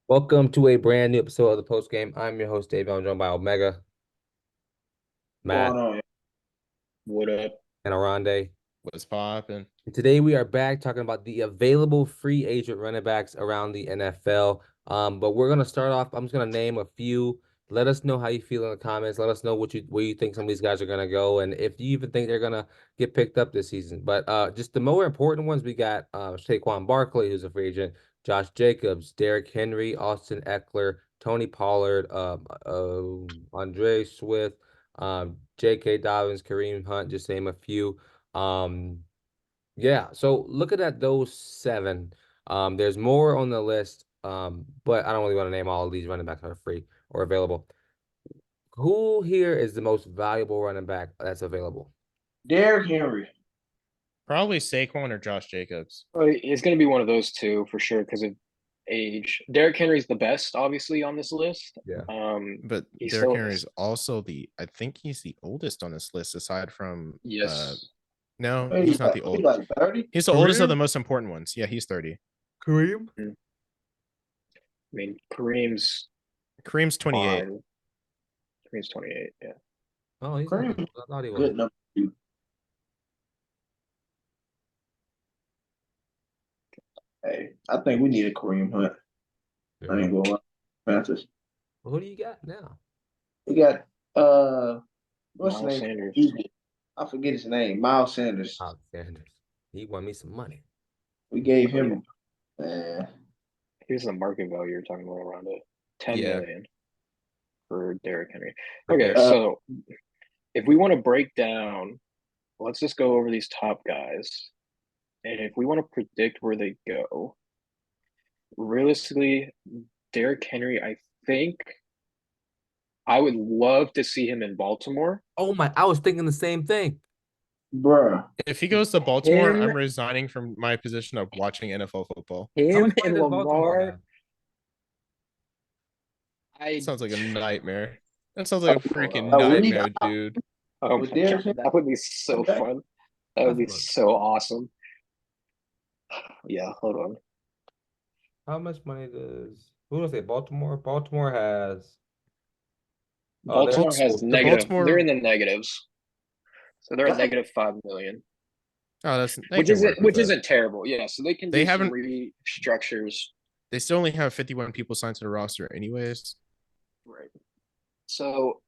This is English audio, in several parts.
Welcome to a brand new episode of the Post Game. I'm your host, Davion, joined by Omega, Matt, Going on? What up? and Oronde. What's poppin'? And today we are back talking about the available free agent running backs around the NFL. But we're gonna start off. I'm just gonna name a few. Let us know how you feel in the comments. Let us know where you think some of these guys are gonna go, and if you even think they're gonna get picked up this season. But just the more important ones, we got Saquon Barkley, who's a free agent, Josh Jacobs, Derrick Henry, Austin Eckler, Tony Pollard, Andre Swift, J.K. Dobbins, Kareem Hunt, just name a few. Um, yeah, so looking at those seven, there's more on the list, but I don't really want to name all of these running backs that are free or available. Who here is the most valuable running back that's available? Derrick Henry. Probably Saquon or Josh Jacobs. It's going to be one of those two for sure because of age. Derrick Henry's the best, obviously, on this list. Yeah. But He's Derrick still Henry's also I think he's the oldest on this list aside from yes. no, Hey, he's not the he's oldest. like 30. He's the oldest of Kareem? the most important ones. Yeah, he's 30. Kareem? I mean, Kareem's Kareem's 28. fine. Kareem's 28. Yeah. Oh, he's not. Kareem, I thought he was. good number two. Hey, I think we need a Kareem Hunt. I Yeah. ain't gonna lie. Panthers. Well, who do you got now? We got what's his Miles name? Sanders. I forget his name. Miles Sanders. Sanders. He won me some money. We gave him man. Here's the market value you're talking about around it. 10 Yeah. million for Derrick Henry. Okay. Okay, so if we want to break down, let's just go over these top guys. And if we want to predict where they go, realistically, Derrick Henry, I think I would love to see him in Baltimore. Oh my! I was thinking the same thing. Bruh. If he goes to Baltimore, Him, I'm resigning from my position of watching NFL football. How him much money and does Baltimore Lamar. have? I Sounds like a nightmare. That sounds like a freaking we nightmare, dude. oh with my Derrick god, Henry. that would be so Okay. fun. That would be That's fun. so awesome. Yeah, hold on. How much money does who does say Baltimore? Baltimore has they're Baltimore has The negative. They're Baltimore. in the negatives, so they're at God, negative 5 million, Oh, they which can work isn't with which that. isn't terrible. Yeah, so they can They do some haven't. restructures. They still only have 51 people signed to the roster, anyways. Right. So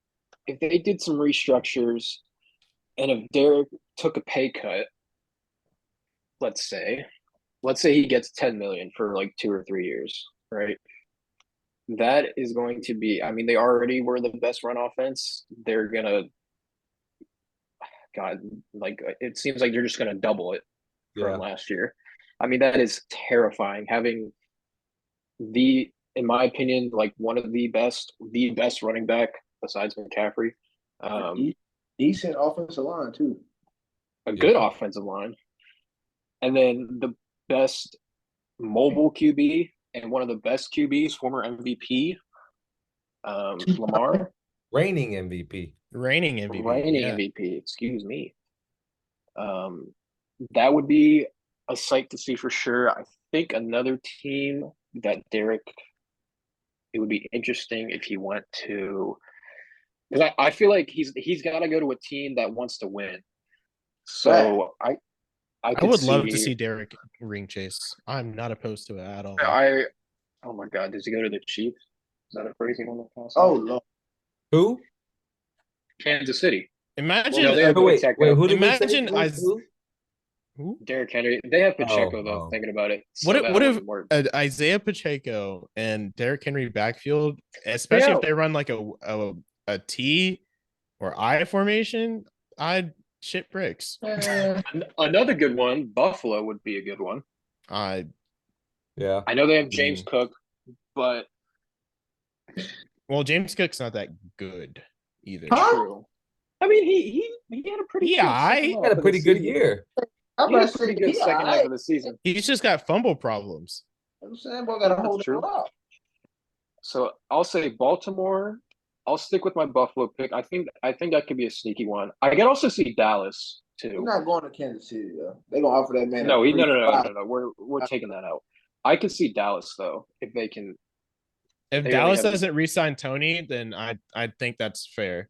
if they did some restructures, and if Derek took a pay cut, let's say, he gets 10 million for like 2 or 3 years, right? That is going to be, I mean, they already were the best run offense. They're gonna, God, like it seems like they're just gonna double it from yeah. last year. I mean, that is terrifying. Having in my opinion, like one of the best running back besides McCaffrey, um, decent offensive line too. a Yeah. good offensive line, and then the best mobile QB and one of the best QBs, former MVP, Lamar, Reigning MVP. Reigning MVP. reigning Yeah. MVP. Excuse me. That would be a sight to see for sure. I think another team that Derek, it would be interesting if he went to, because I feel like he's got to go to a team that wants to win. So I I could would love to see see Derek ring chase. I'm not opposed to it at all. oh my God, does he go to the Chiefs? Is that a crazy one? Oh Lord. Who? Kansas City. Imagine, Well, no, they have Wait, Pacheco. who did we say? imagine Who? Derrick Henry. They have Pacheco though. Oh. Thinking about it, what so if that what if wouldn't work. Isaiah Pacheco and Derrick Henry backfield, especially Yeah. if they run like a T or I formation, I'd shit bricks. Another good one, Buffalo would be a good one. I Yeah. I know they have James Cook, but well, James Cook's not that good either. Huh? true. I mean, he had a pretty Yeah, good second He half had a of pretty the good season. year. I'm He had about a to pretty say good second half of the season. He's just got fumble problems. I'm saying boy gotta That's hold true. it up. So I'll say Baltimore. I'll stick with my Buffalo pick. I think that could be a sneaky one. I can also see Dallas He's too. not going to Kansas City though. They're gonna offer that man No, a no, no, no, 3-5. no, no. We're taking that out. I could see Dallas though if they can If They only Dallas have- doesn't re-sign Tony, then I think that's fair.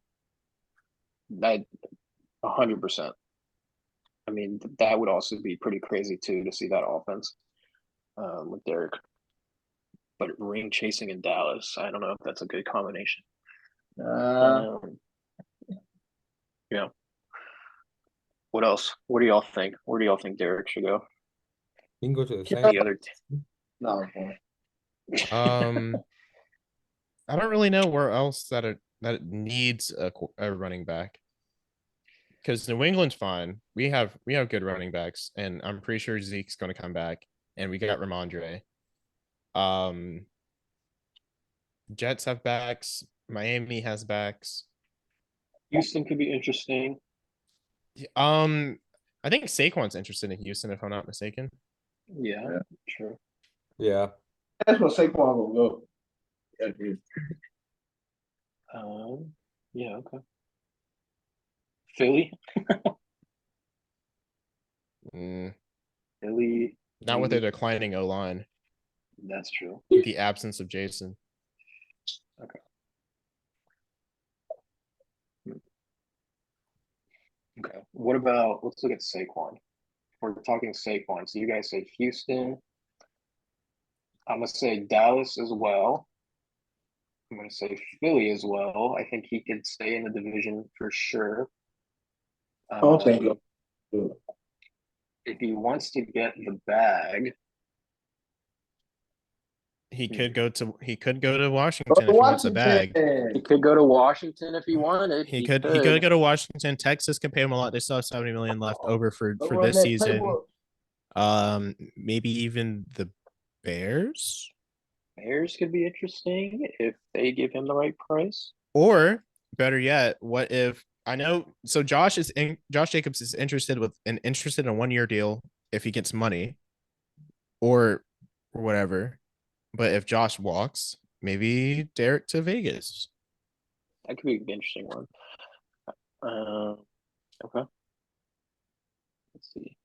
That 100%. I mean, that would also be pretty crazy too to see that offense with Derek. But ring chasing in Dallas, I don't know if that's a good combination. Yeah. What else? What do y'all think? Where do y'all think Derek should go? You can go to the Yeah. Saints. The other No, man. I don't really know where else that it needs a running back. Because New England's fine. We have good running backs, and I'm pretty sure Zeke's going to come back, and we got Ramondre. Jets have backs. Miami has backs. Houston could be interesting. I think Saquon's interested in Houston, if I'm not mistaken. Yeah, Yeah. sure. Yeah. That's what Saquon will go. Yeah, dude. Yeah, okay. Philly, Mm, Philly. not with their maybe. declining O line. That's true. The absence of Jason. Okay. What about? Let's look at Saquon. We're talking Saquon. So you guys say Houston. I'm gonna say Dallas as well. I'm gonna say Philly as well. I think he could stay in the division for sure. I don't think Um, he'll- if he wants to get the bag, He Hmm. could go to Washington Go if he wants a bag. he could go to Washington if he wanted. He could go to Washington. Texas can pay him a lot. They still have 70 million left over for Go run this that season. playbook. Maybe even the Bears, Bears could be interesting if they give him the right price. or better yet, what if I know? So Josh Jacobs is interested in a 1 year deal if he gets money, or whatever. But if Josh walks, maybe Derek to Vegas. That could be an interesting one. Okay. Let's see.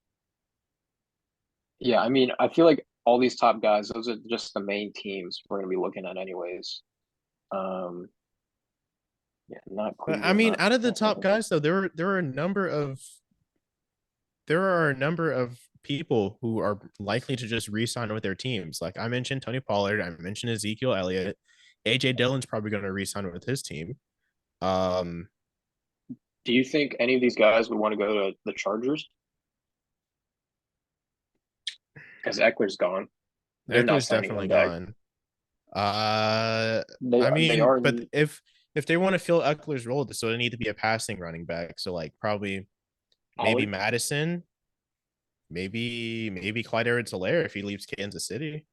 Yeah, I mean, I feel like all these top guys, those are just the main teams we're gonna be looking at anyways. Yeah, not But I Cleveland, mean, not out of the top Atlanta. guys, though, there are a number of people who are likely to just re-sign with their teams. Like I mentioned, Tony Pollard. I mentioned Ezekiel Elliott. AJ Dillon's probably going to re-sign with his team. Do you think any of these guys would want to go to the Chargers? Because Eckler's gone. They're not Eckler's signing definitely him back. gone. They I mean, are but if they want to fill Eckler's role, so they need to be a passing running back. So like probably maybe Pollard. Madison, maybe Clyde Edwards-Helaire if he leaves Kansas City.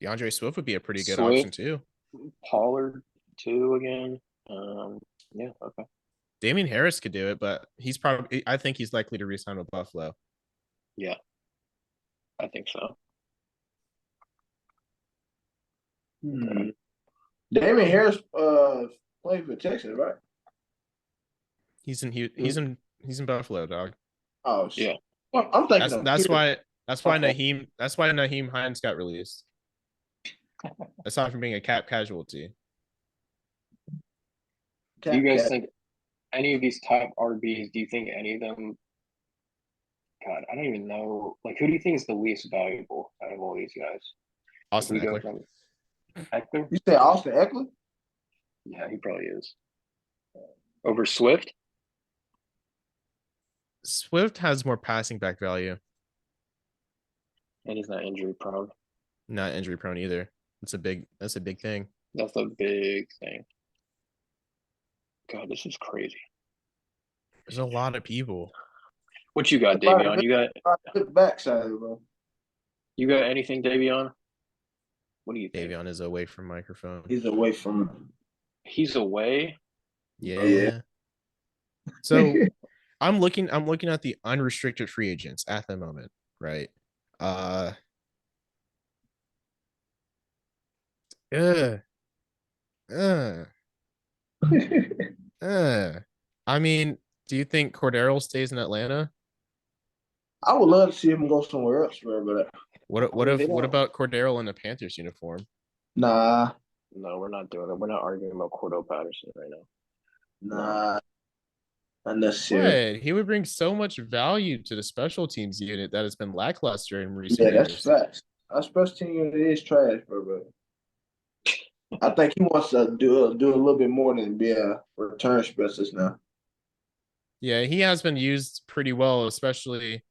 DeAndre Swift would be a pretty good option Swift. too. Pollard too again. Yeah, okay. Damian Harris could do it, but I think he's likely to re-sign with Buffalo. Yeah, I think so. Damian Harris played for Texas, right? He's in Buffalo, dog. Oh Yeah. Well, I'm thinking That's why Buffalo. Naheem Hines got released. Aside from being a cap casualty. Do you guys think any of these top RBs, do you think any of them, God, I don't even know. Like, who do you think is the least valuable out of all these guys? Austin If we go Eckler. from Eckler? You said Austin Eckler? Yeah, he probably is. Over Swift? Swift has more passing back value, And he's not injury prone. not injury prone either. That's a big thing. That's a big thing. God, this is crazy. There's a lot of people. What you got, Davion? Good backside, bro. You got anything, Davion? What do you think? Davion is away from microphone. He's away from He's away. Yeah. Yeah. So I'm looking at the unrestricted free agents at the moment, right? I mean, do you think Cordero stays in Atlanta? I would love to see him go somewhere else, bro, but What I mean, they what don't- about Cordero in the Panthers uniform? nah. No, we're not doing that. We're not arguing about Cordell Patterson right now. Nah, unnecessary. What? He would bring so much value to the special teams unit that has been lackluster in recent Yeah, that's years. facts. Our special team unit is trash, bro. But I think he wants to do a little bit more than be a return specialist now. Yeah, he has been used pretty well, especially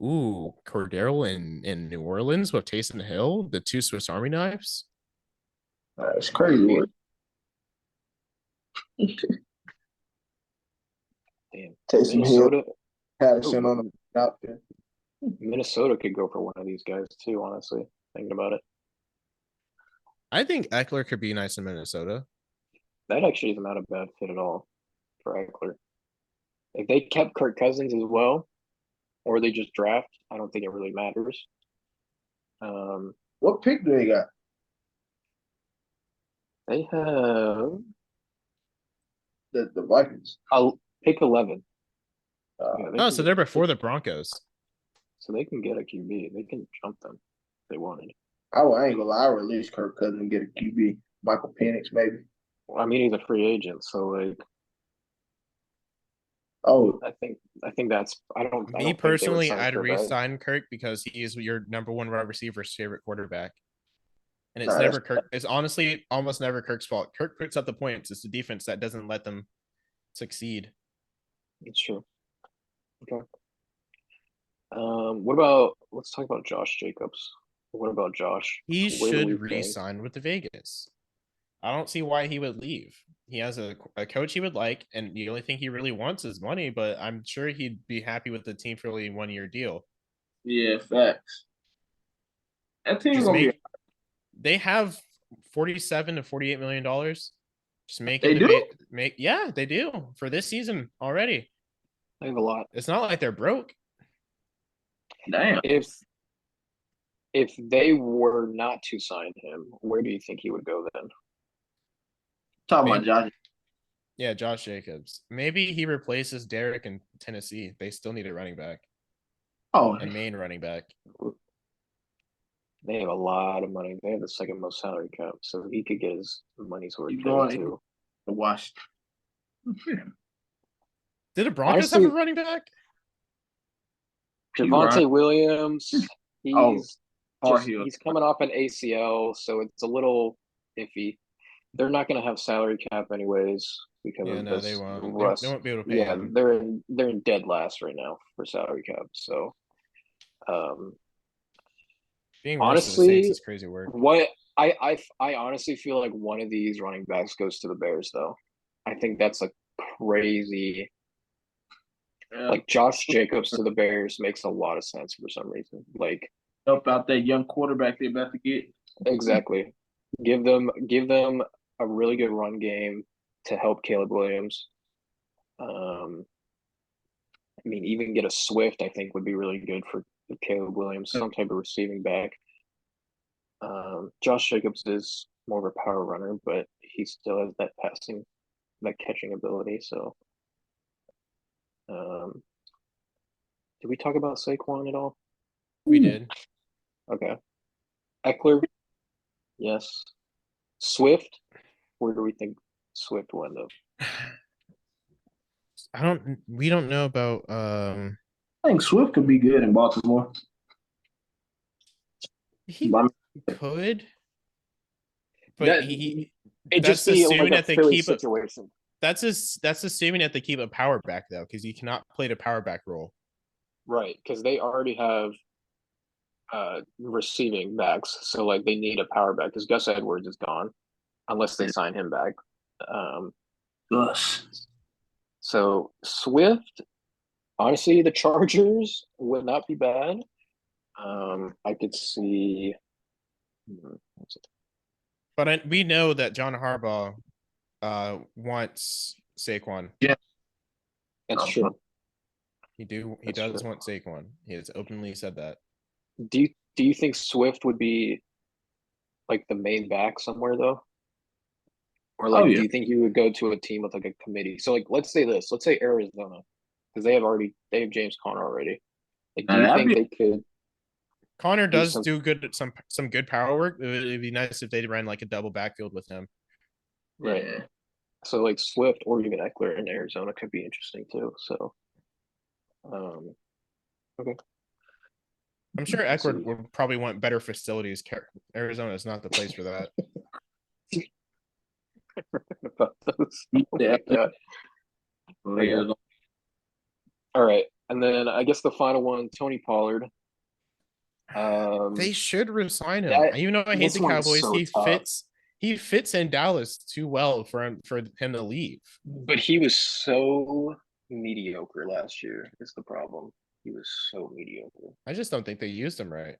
Cordero in New Orleans with Taysom Hill, the two Swiss Army knives. It's crazy work. Damn. Taysom Hill, Minnesota. Patterson Ooh, on the out there. Minnesota could go for one of these guys too, honestly, thinking about it. I think Eckler could be nice in Minnesota. That actually is not a bad fit at all for Eckler. If they kept Kirk Cousins as well, or they just draft, I don't think it really matters. What pick do they got? They have The Vikings. I'll pick 11. Yeah, they Oh, can so get- they're before the Broncos. So they can get a QB. They can jump them if they wanted. I ain't gonna lie. I would release Kirk Cousins and get a QB. Michael Penix, maybe. Well, I mean, he's a free agent, so like, Oh, I think that's. I don't Me think they would personally, sign I'd Kirk Cousins. re-sign Kirk because he is your number one wide receiver's favorite quarterback. And it's Nah, never Kirk. It's honestly almost never Kirk's fault. Kirk puts up the points. It's the defense that doesn't let them succeed. It's true. Okay. What about? Let's talk about Josh Jacobs. What about Josh? He Where do should we think? re-sign with the Vegas. I don't see why he would leave. He has a coach he would like, and the only thing he really wants is money. But I'm sure he'd be happy with the team for only 1 year deal. yeah, facts. That team Just gonna be. make. They have $47 to $48 million. Just make They him do? make. Yeah, they do for this season already. I have a lot. It's not like they're broke. Damn. If they were not to sign him, where do you think he would go then? Talking about Josh. Yeah, Josh Jacobs. Maybe he replaces Derek in Tennessee. They still need a running back, Oh, a main running back. They have a lot of money. They have the second most salary cap, so he could get his money's worth he's there going too. to watch. Did the Broncos Honestly, have a running back? Javonte Williams, he's He's coming off an ACL, so it's a little iffy. They're not going to have salary cap anyways because Yeah, of no, this they won't. rust. They won't be able to pay Yeah, him. they're in dead last right now for salary cap. So, Being worse to the Saints honestly, is crazy work. what I honestly feel like one of these running backs goes to the Bears though. I think that's a crazy. Yeah. Like Josh Jacobs to the Bears makes a lot of sense for some reason. Like Help out that young quarterback they're about to get. exactly, give them a really good run game to help Caleb Williams. I mean, even get a Swift, I think would be really good for Caleb Williams, some type of receiving back. Josh Jacobs is more of a power runner, but he still has that catching ability. So, did we talk about Saquon at all? We did. Okay. Eckler, yes. Swift, where do we think Swift will end up? We don't know about I think Swift could be good in Baltimore. he could. But That- he It that's just be assuming like a that they Philly keep situation. that's assuming that they keep a power back though, because you cannot play the power back role. Right, because they already have receiving backs, so like they need a power back because Gus Edwards is gone unless they sign him back. Gus. So Swift, honestly, the Chargers would not be bad. I could see. But we know that John Harbaugh wants Saquon. Yeah. That's true. He That's does true. want Saquon. He has openly said that. Do you think Swift would be like the main back somewhere though? Or like, do you think he would go to a team with like a committee? So like, let's say Arizona, because they have James Conner already. Like, do you think they could? Connor He's does do good at some good power work. It'd be nice if they ran like a double backfield with him. right. Yeah. So like Swift or even Eckler in Arizona could be interesting too. So, okay. I'm sure Let's Eckler see. would probably want better facilities. Arizona is not the place for that. About those. Oh my Yeah. God. Yeah. All right, and then I guess the final one, Tony Pollard. They should resign him. That Even though I hate this the one's Cowboys, so tough. he fits in Dallas too well for him to leave. But he was so mediocre last year. Is the problem? He was so mediocre. I just don't think they used him right.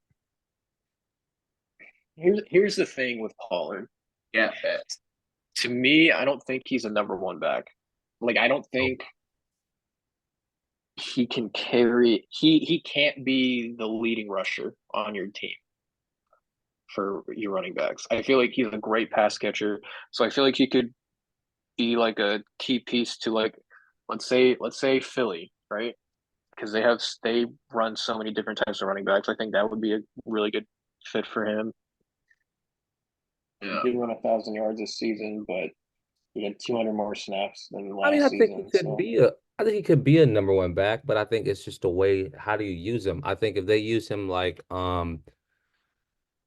Here's the thing with Pollard. Yeah. To me, I don't think he's a number one back. Like I don't think he can carry. He can't be the leading rusher on your team for your running backs. I feel like he's a great pass catcher. So I feel like he could be like a key piece to like let's say Philly, right? Because they run so many different types of running backs. I think that would be a really good fit for him. Yeah. He did run 1,000 yards this season, but he had 200 more snaps than I mean, last season. So I think he could be a number one back, but I think it's just the way, how do you use him? I think if they use him like Austin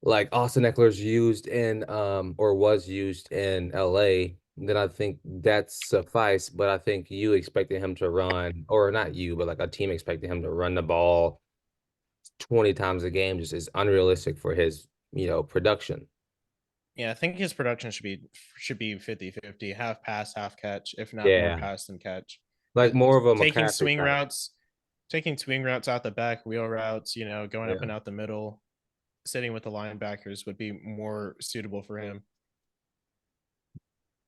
Eckler's used in or was used in LA, then I think that's suffice. But I think you expecting him to run, or not you, but like a team expecting him to run the ball 20 times a game just is unrealistic for his, production. Yeah, I think his production should be 50-50, half pass, half catch, if not more Yeah. pass than catch. Like more of a taking McCaffrey swing type. routes, taking swing routes out the back, wheel routes, going up Yeah. and out the middle, sitting with the linebackers would be more suitable for him.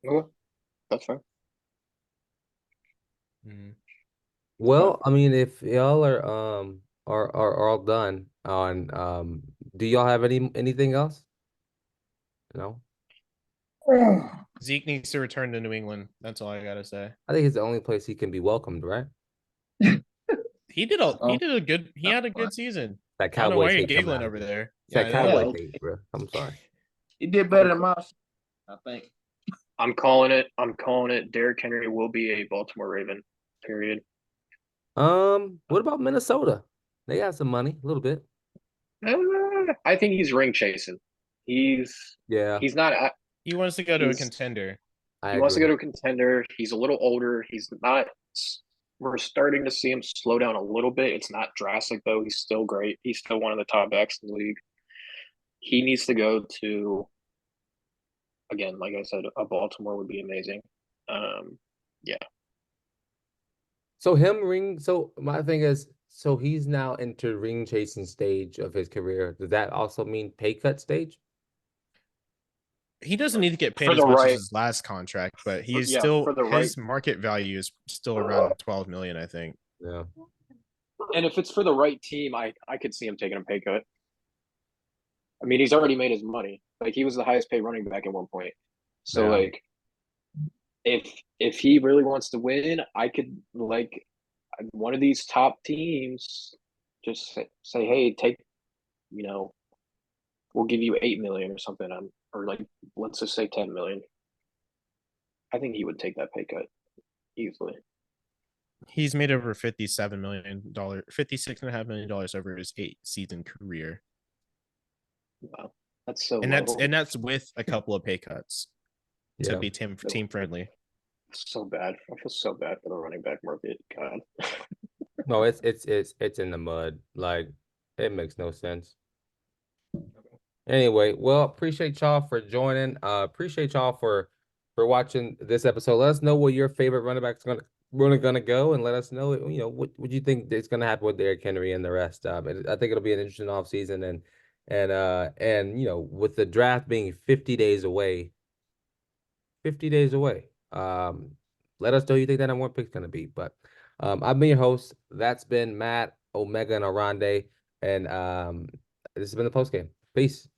okay, that's fine. Mhm. Well, I mean, if y'all are all done on do y'all have anything else? No? Zeke needs to return to New England. That's all I gotta say. I think it's the only place he can be welcomed, right? He had a good season. That I don't know why Cowboys you're hate coming giggling out of over here. there. It's that Yeah, I know. Cowboys hate, bro. I'm sorry. He did better than Miles, I think. I'm calling it. I'm calling it. Derrick Henry will be a Baltimore Raven. Period. What about Minnesota? They got some money, a little bit. I think he's ring chasing. Yeah, He's not. He wants to go to a He's- contender. I He wants to go agree. to a contender. He's a little older. He's not. We're starting to see him slow down a little bit. It's not drastic though. He's still great. He's still one of the top backs in the league. He needs to go to, again, like I said, a Baltimore would be amazing. Yeah. So my thing is, so he's now into ring chasing stage of his career. Does that also mean pay cut stage? He doesn't need to get paid For as the much right- as his last contract, but Yeah, he's still for the right- his market value is still around 12 million, I think. Yeah. And if it's for the right team, I could see him taking a pay cut. I mean, he's already made his money. Like he was the highest paid running back at one point. So Yeah. like, if he really wants to win, I could like one of these top teams just say, hey, take, we'll give you 8 million or something, or like let's just say 10 million. I think he would take that pay cut easily. He's made over $56.5 million over his 8-season career. Wow, that's so And low. that's with a couple of pay cuts to Yeah. be team friendly. So bad. I feel so bad for the running back market. God. No, it's in the mud. Like it makes no sense. Anyway, well, appreciate y'all for joining. Appreciate y'all for watching this episode. Let us know where your favorite running back's gonna go, and let us know, what you think is gonna happen with Derrick Henry and the rest. I think it'll be an interesting offseason, and with the draft being 50 days away, let us know who you think that number one pick's gonna be. But I've been your host. That's been Matt, Omega, and Oronde, and this has been the post game. Peace.